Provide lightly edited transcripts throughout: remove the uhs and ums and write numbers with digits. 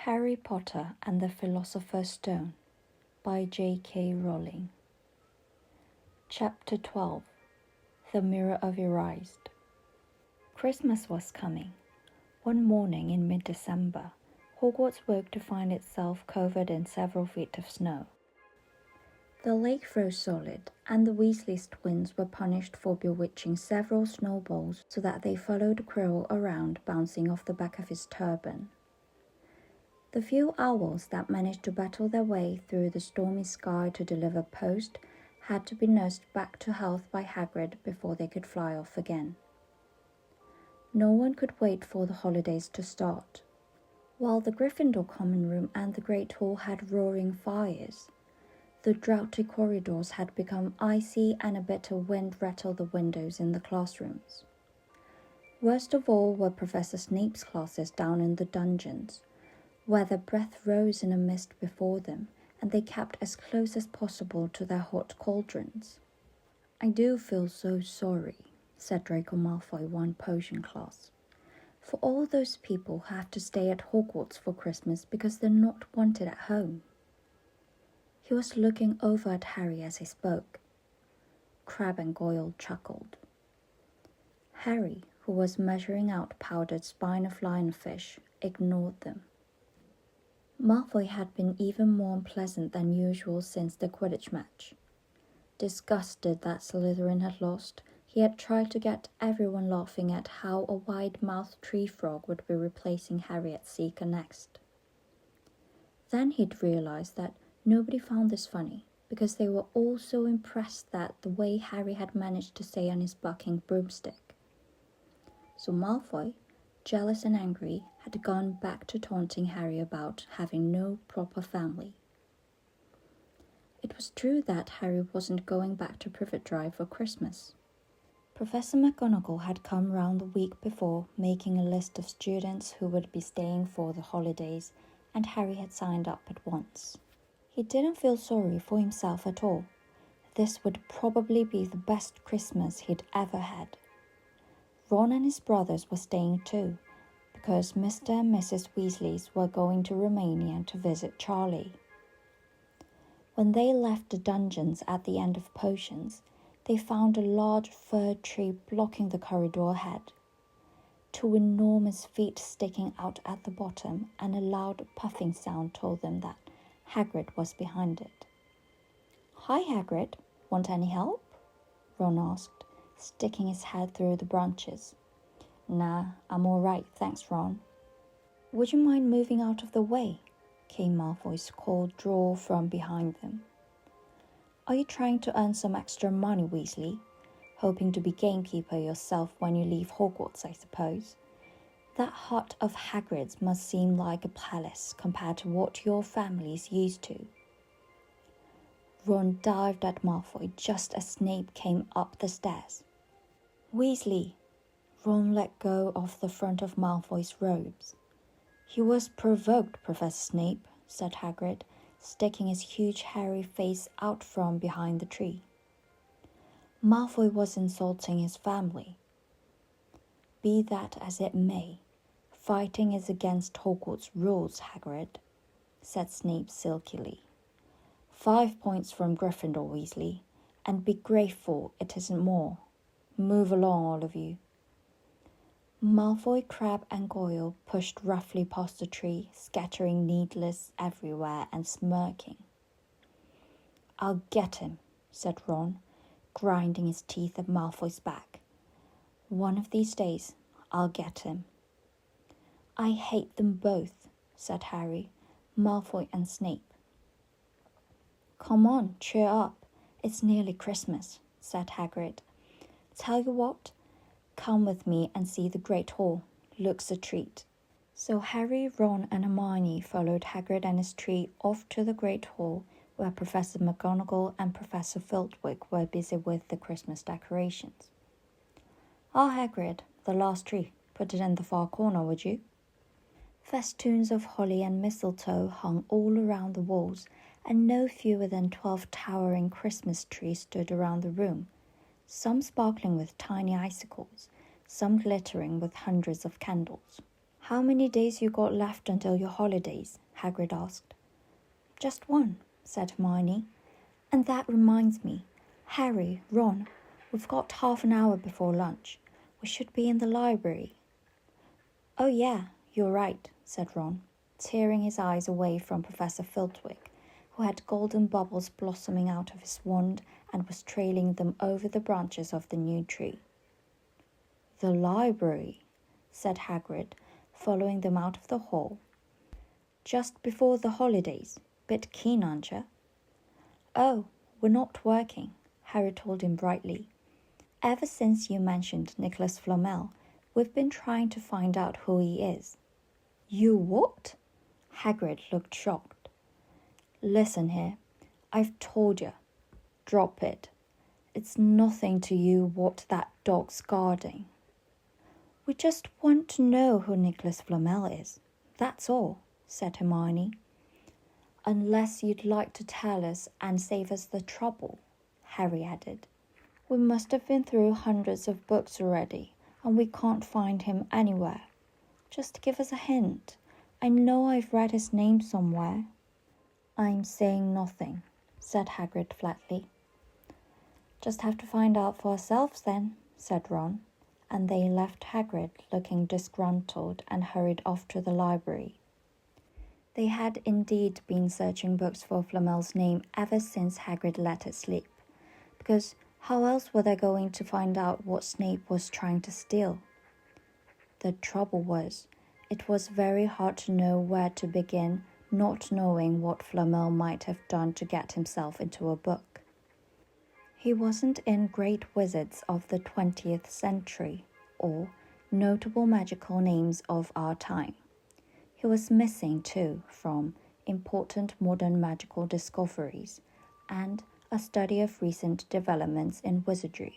Harry Potter and the Philosopher's Stone by J.K. Rowling. Chapter 12. The Mirror of Your Eyes. Christmas was coming. One morning in mid-December, Hogwarts woke to find itself covered in several feet of snow. The lake froze solid, and the Weasley's twins were punished for bewitching several snowballs so that they followed Quirrell around, bouncing off the back of his turban. The few owls that managed to battle their way through the stormy sky to deliver post had to be nursed back to health by Hagrid before they could fly off again. No one could wait for the holidays to start. While the Gryffindor common room and the Great Hall had roaring fires, the draughty corridors had become icy and a bitter wind rattled the windows in the classrooms. Worst of all were Professor Snape's classes down in the dungeons, where their breath rose in a mist before them, and they kept as close as possible to their hot cauldrons. "I do feel so sorry," said Draco Malfoy one potion class, "for all those people who have to stay at Hogwarts for Christmas because they're not wanted at home." He was looking over at Harry as he spoke. Crabbe and Goyle chuckled. Harry, who was measuring out powdered spine of lionfish, ignored them. Malfoy had been even more unpleasant than usual since the Quidditch match. Disgusted that Slytherin had lost, he had tried to get everyone laughing at how a wide-mouthed tree frog would be replacing Harriet Seeker next. Then he'd realized that nobody found this funny, because they were all so impressed at the way Harry had managed to stay on his bucking broomstick. So Malfoy, jealous and angry, had gone back to taunting Harry about having no proper family. It was true that Harry wasn't going back to Privet Drive for Christmas. Professor McGonagall had come round the week before, making a list of students who would be staying for the holidays, and Harry had signed up at once. He didn't feel sorry for himself at all. This would probably be the best Christmas he'd ever had. Ron and his brothers were staying too, because Mr. and Mrs. Weasleys were going to Romania to visit Charlie. When they left the dungeons at the end of potions, they found a large fir tree blocking the corridor ahead. Two enormous feet sticking out at the bottom, and a loud puffing sound told them that Hagrid was behind it. "Hi, Hagrid. Want any help?" Ron asked, sticking his head through the branches. "Nah, I'm all right, thanks, Ron." "Would you mind moving out of the way?" came Malfoy's cold drawl from behind them. "Are you trying to earn some extra money, Weasley? Hoping to be gamekeeper yourself when you leave Hogwarts, I suppose. That hut of Hagrid's must seem like a palace compared to what your family's used to." Ron dived at Malfoy just as Snape came up the stairs. "Weasley!" Ron let go of the front of Malfoy's robes. "He was provoked, Professor Snape," said Hagrid, sticking his huge hairy face out from behind the tree. "Malfoy was insulting his family." "Be that as it may, fighting is against Hogwarts rules, Hagrid," said Snape silkily. 5 points from Gryffindor, Weasley, and be grateful it isn't more. Move along, all of you." Malfoy, Crabbe, and Goyle pushed roughly past the tree, scattering needles everywhere and smirking. "I'll get him," said Ron, grinding his teeth at Malfoy's back. "One of these days, I'll get him." "I hate them both," said Harry, Malfoy and Snape. "Come on, cheer up. It's nearly Christmas," said Hagrid. "Tell you what, come with me and see the Great Hall. Looks a treat." So Harry, Ron, and Hermione followed Hagrid and his tree off to the Great Hall, where Professor McGonagall and Professor Filtwick were busy with the Christmas decorations. Hagrid, the last tree. Put it in the far corner, would you?" Festoons of holly and mistletoe hung all around the walls, and no fewer than 12 towering Christmas trees stood around the room, some sparkling with tiny icicles, some glittering with hundreds of candles. How many days you got left until your holidays? Hagrid asked. Just one, said Hermione. And that reminds me, Harry, Ron, we've got half an hour before lunch. We should be in the library. Oh yeah, you're right, said Ron, tearing his eyes away from Professor Filtwick, who had golden bubbles blossoming out of his wand and was trailing them over the branches of the new tree. The library, said Hagrid, following them out of the hall. Just before the holidays. Bit keen, aren't you? Oh, we're not working, Harry told him brightly. Ever since you mentioned Nicholas Flamel, we've been trying to find out who he is. You what? Hagrid looked shocked. Listen here, I've told you. Drop it. It's nothing to you what that dog's guarding. We just want to know who Nicholas Flamel is. That's all, said Hermione. Unless you'd like to tell us and save us the trouble, Harry added. We must have been through hundreds of books already, and we can't find him anywhere. Just give us a hint. I know I've read his name somewhere. I'm saying nothing, said Hagrid flatly. Just have to find out for ourselves then, said Ron, and they left Hagrid looking disgruntled and hurried off to the library. They had indeed been searching books for Flamel's name ever since Hagrid let it slip, because how else were they going to find out what Snape was trying to steal? The trouble was, it was very hard to know where to begin, not knowing what Flamel might have done to get himself into a book. He wasn't in Great Wizards of the 20th century, or notable magical names of our time. He was missing, too, from important modern magical discoveries and a study of recent developments in wizardry.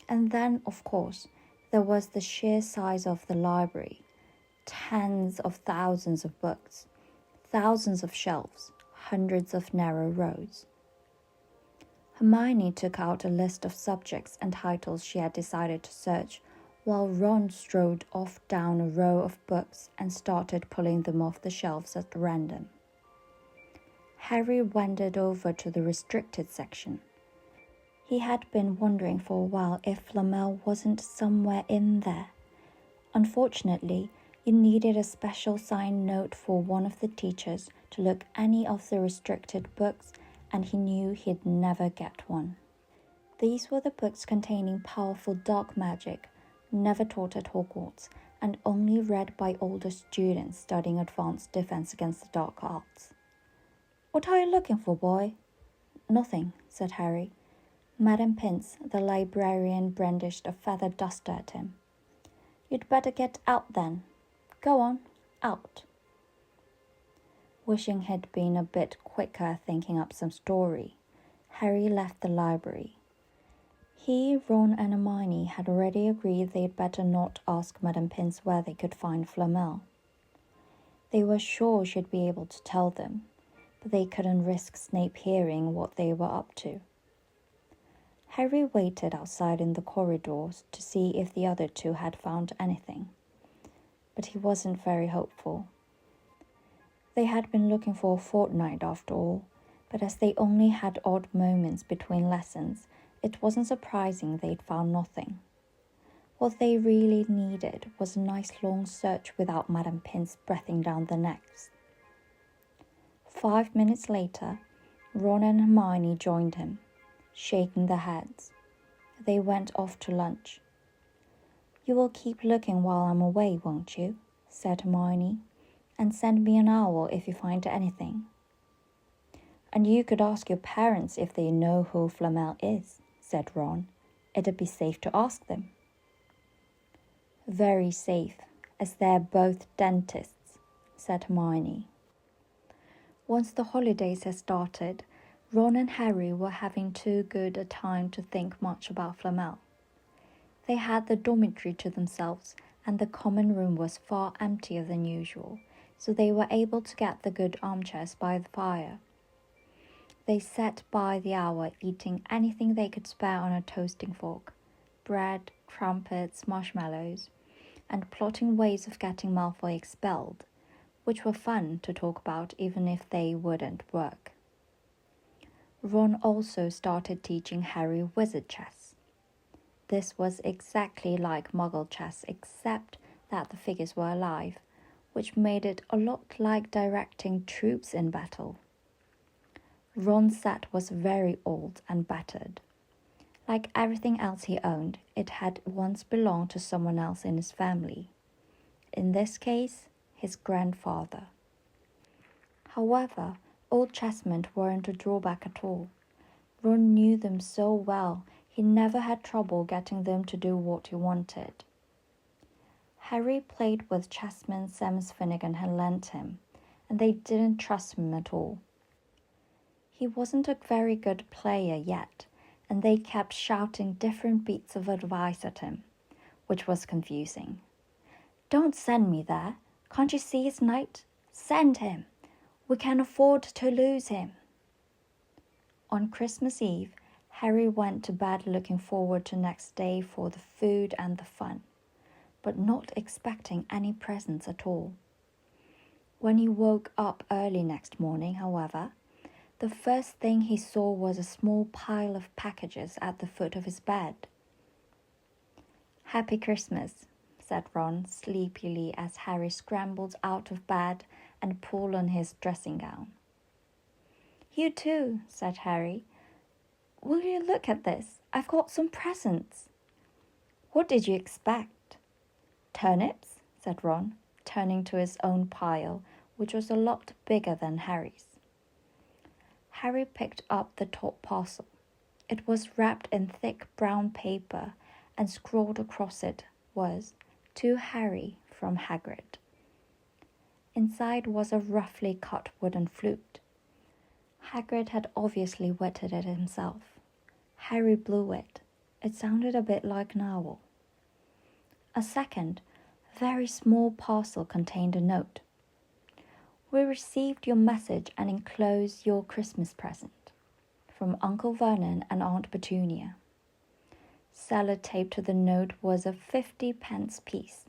And then, of course, there was the sheer size of the library. Tens of thousands of books, thousands of shelves, hundreds of narrow rows. Hermione took out a list of subjects and titles she had decided to search, while Ron strode off down a row of books and started pulling them off the shelves at random. Harry wandered over to the restricted section. He had been wondering for a while if Flamel wasn't somewhere in there. Unfortunately, you needed a special signed note for one of the teachers to look any of the restricted books, and he knew he'd never get one. These were the books containing powerful dark magic, never taught at Hogwarts, and only read by older students studying advanced defense against the dark arts. What are you looking for, boy? Nothing, said Harry. Madam Pince, the librarian, brandished a feather duster at him. You'd better get out then. Go on, out. Wishing he'd been a bit quicker thinking up some story, Harry left the library. He, Ron and Hermione had already agreed they'd better not ask Madame Pince where they could find Flamel. They were sure she'd be able to tell them, but they couldn't risk Snape hearing what they were up to. Harry waited outside in the corridors to see if the other two had found anything, but he wasn't very hopeful. They had been looking for a fortnight after all, but as they only had odd moments between lessons, it wasn't surprising they'd found nothing. What they really needed was a nice long search without Madame Pince breathing down their necks. 5 minutes later, Ron and Hermione joined him, shaking their heads. They went off to lunch. You will keep looking while I'm away, won't you? Said Hermione, and send me an owl if you find anything. And you could ask your parents if they know who Flamel is, said Ron. It'd be safe to ask them. Very safe, as they're both dentists, said Hermione. Once the holidays had started, Ron and Harry were having too good a time to think much about Flamel. They had the dormitory to themselves, and the common room was far emptier than usual, so they were able to get the good armchairs by the fire. They sat by the hour eating anything they could spare on a toasting fork, bread, crumpets, marshmallows, and plotting ways of getting Malfoy expelled, which were fun to talk about even if they wouldn't work. Ron also started teaching Harry wizard chess. This was exactly like Muggle chess, except that the figures were alive, which made it a lot like directing troops in battle. Ron's set was very old and battered. Like everything else he owned, it had once belonged to someone else in his family. In this case, his grandfather. However, old chessmen weren't a drawback at all. Ron knew them so well, he never had trouble getting them to do what he wanted. Harry played with chessmen Seamus Finnegan had lent him, and they didn't trust him at all. He wasn't a very good player yet, and they kept shouting different bits of advice at him, which was confusing. "Don't send me there. Can't you see his knight? Send him. We can afford to lose him." On Christmas Eve, Harry went to bed looking forward to next day for the food and the fun, but not expecting any presents at all. When he woke up early next morning, however, the first thing he saw was a small pile of packages at the foot of his bed. "Happy Christmas," said Ron sleepily as Harry scrambled out of bed and pulled on his dressing gown. "You too," said Harry. "Will you look at this? I've got some presents." "What did you expect?" "Turnips," said Ron, turning to his own pile, which was a lot bigger than Harry's. Harry picked up the top parcel. It was wrapped in thick brown paper, and scrawled across it was, "To Harry from Hagrid." Inside was a roughly cut wooden flute. Hagrid had obviously wetted it himself. Harry blew it. It sounded a bit like an owl. A second, very small parcel contained a note. "We received your message and enclose your Christmas present. From Uncle Vernon and Aunt Petunia." Sellotaped to the note was a 50-pence piece.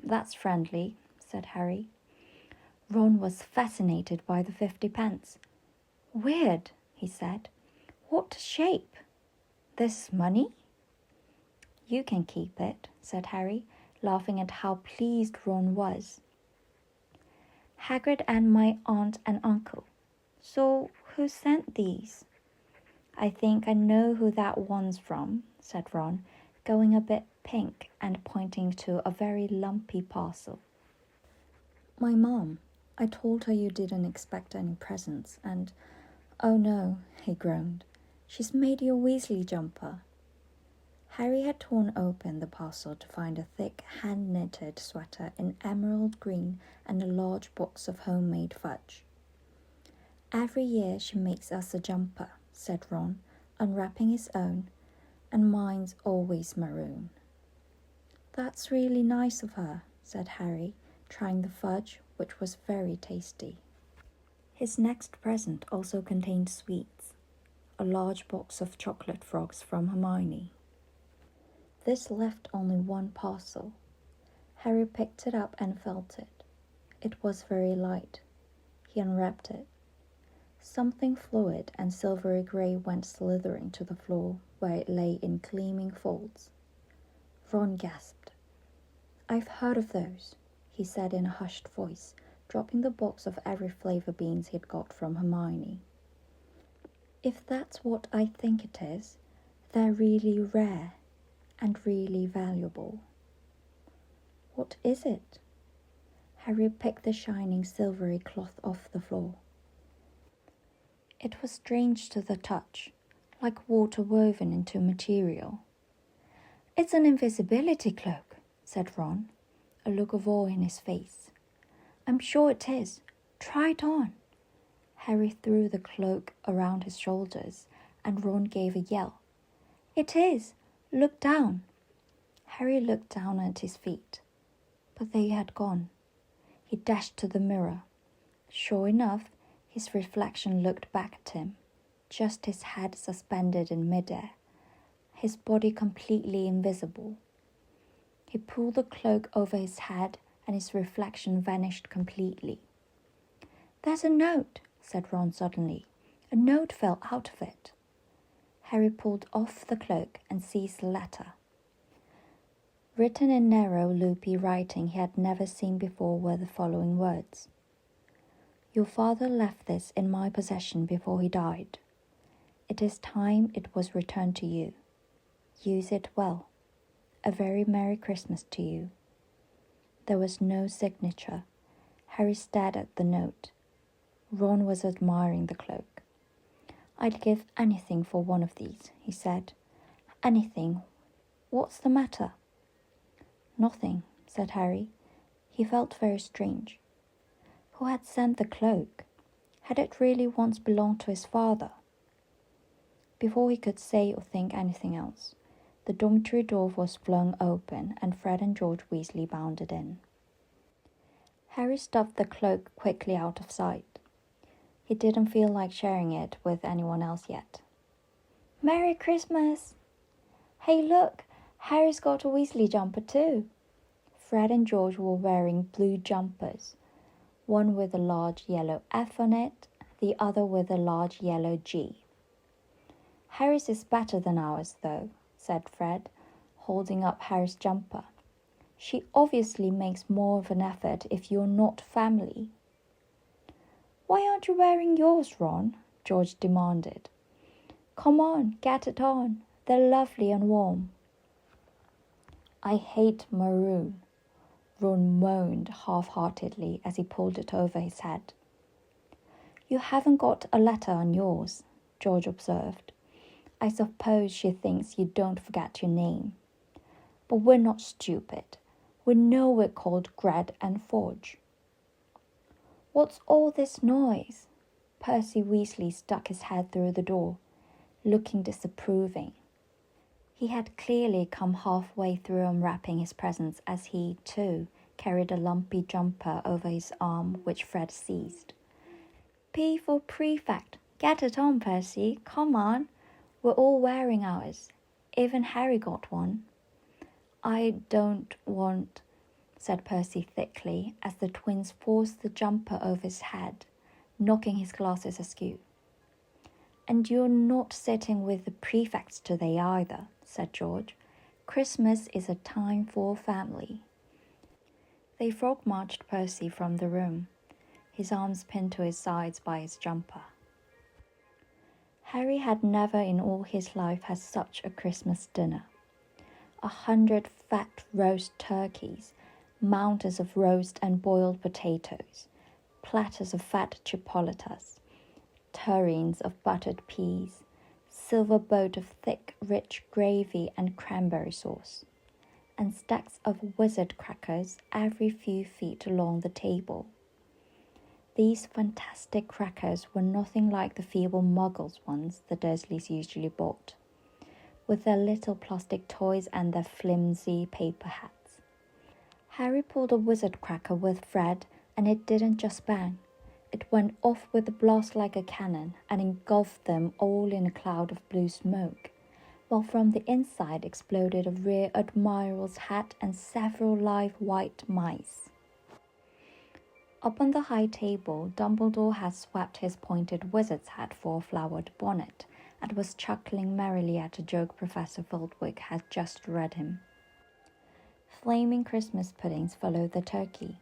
"That's friendly," said Harry. Ron was fascinated by the 50 pence. "Weird," he said. "What shape? This money?" "You can keep it," said Harry, laughing at how pleased Ron was. "Hagrid and my aunt and uncle. So who sent these?" "I think I know who that one's from," said Ron, going a bit pink and pointing to a very lumpy parcel. "My mom. I told her you didn't expect any presents, and, oh no," he groaned, "she's made you a Weasley jumper." Harry had torn open the parcel to find a thick hand-knitted sweater in emerald green and a large box of homemade fudge. "Every year she makes us a jumper," said Ron, unwrapping his own, "and mine's always maroon." "That's really nice of her," said Harry, trying the fudge, which was very tasty. His next present also contained sweets, a large box of chocolate frogs from Hermione. This left only one parcel. Harry picked it up and felt it. It was very light. He unwrapped it. Something fluid and silvery grey went slithering to the floor, where it lay in gleaming folds. Ron gasped. "I've heard of those," he said in a hushed voice, dropping the box of every flavour beans he'd got from Hermione. "If that's what I think it is, they're really rare and really valuable." "What is it?" Harry picked the shining silvery cloth off the floor. It was strange to the touch, like water woven into material. "It's an invisibility cloak," said Ron, a look of awe in his face. "I'm sure it is. Try it on." Harry threw the cloak around his shoulders, and Ron gave a yell. "It is! Look down." Harry looked down at his feet, but they had gone. He dashed to the mirror. Sure enough, his reflection looked back at him, just his head suspended in midair, his body completely invisible. He pulled the cloak over his head and his reflection vanished completely. "There's a note," said Ron suddenly. A note fell out of it. Harry pulled off the cloak and seized the letter. Written in narrow, loopy writing he had never seen before were the following words. "Your father left this in my possession before he died. It is time it was returned to you. Use it well. A very Merry Christmas to you." There was no signature. Harry stared at the note. Ron was admiring the cloak. "I'd give anything for one of these," he said. "Anything. What's the matter?" "Nothing," said Harry. He felt very strange. Who had sent the cloak? Had it really once belonged to his father? Before he could say or think anything else, the dormitory door was flung open and Fred and George Weasley bounded in. Harry stuffed the cloak quickly out of sight. He didn't feel like sharing it with anyone else yet. "Merry Christmas!" "Hey, look! Harry's got a Weasley jumper too." Fred and George were wearing blue jumpers, one with a large yellow F on it, the other with a large yellow G. "Harry's is better than ours, though," said Fred, holding up Harry's jumper. "She obviously makes more of an effort if you're not family." "Why aren't you wearing yours, Ron?" George demanded. "Come on, get it on. They're lovely and warm." "I hate maroon," Ron moaned half-heartedly as he pulled it over his head. "You haven't got a letter on yours," George observed. "I suppose she thinks you don't forget your name. But we're not stupid. We know we're called Gred and Forge." "What's all this noise?" Percy Weasley stuck his head through the door, looking disapproving. He had clearly come halfway through unwrapping his presents as he, too, carried a lumpy jumper over his arm which Fred seized. "P for prefect. Get it on, Percy. Come on. We're all wearing ours. Even Harry got one." "I don't want," said Percy thickly as the twins forced the jumper over his head, knocking his glasses askew. "And you're not sitting with the prefects today either," said George. "Christmas is a time for family." They frog-marched Percy from the room, his arms pinned to his sides by his jumper. Harry had never in all his life had such a Christmas dinner. 100 fat roast turkeys, mountains of roast and boiled potatoes, platters of fat chipolatas, tureens of buttered peas, silver boat of thick, rich gravy and cranberry sauce, and stacks of wizard crackers every few feet along the table. These fantastic crackers were nothing like the feeble Muggles ones the Dursleys usually bought, with their little plastic toys and their flimsy paper hats. Harry pulled a wizard cracker with Fred, and it didn't just bang. It went off with a blast like a cannon and engulfed them all in a cloud of blue smoke, while from the inside exploded a rear admiral's hat and several live white mice. Up on the high table, Dumbledore had swept his pointed wizard's hat for a flowered bonnet, and was chuckling merrily at a joke Professor Fieldwick had just read him. Flaming Christmas puddings followed the turkey.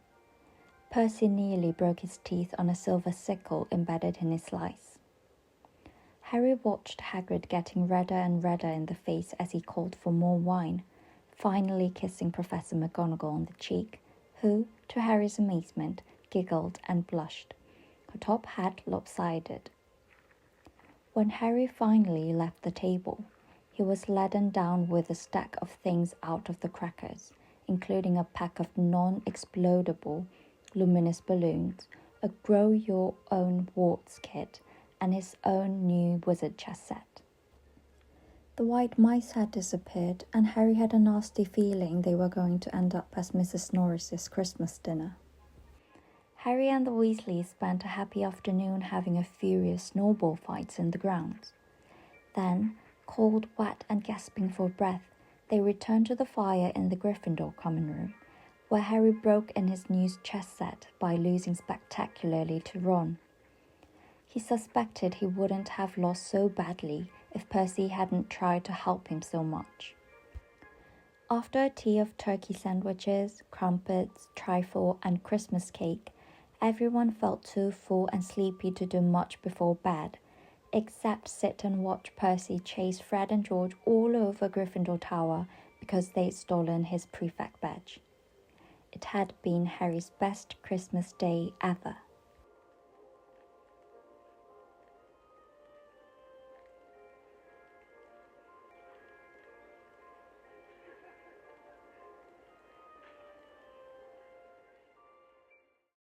Percy nearly broke his teeth on a silver sickle embedded in his slice. Harry watched Hagrid getting redder and redder in the face as he called for more wine, finally kissing Professor McGonagall on the cheek, who, to Harry's amazement, giggled and blushed, her top hat lopsided. When Harry finally left the table, he was laden down with a stack of things out of the crackers, including a pack of non-explodable luminous balloons, a grow-your-own warts kit, and his own new wizard chess set. The white mice had disappeared, and Harry had a nasty feeling they were going to end up as Mrs. Norris's Christmas dinner. Harry and the Weasleys spent a happy afternoon having a furious snowball fight in the grounds. Then, cold, wet, and gasping for breath, They returned to the fire in the Gryffindor common room, where Harry broke in his new chess set by losing spectacularly to Ron. He suspected he wouldn't have lost so badly if Percy hadn't tried to help him so much. After a tea of turkey sandwiches, crumpets, trifle, and Christmas cake, everyone felt too full and sleepy to do much before bed, except sit and watch Percy chase Fred and George all over Gryffindor Tower because they'd stolen his prefect badge. It had been Harry's best Christmas day ever.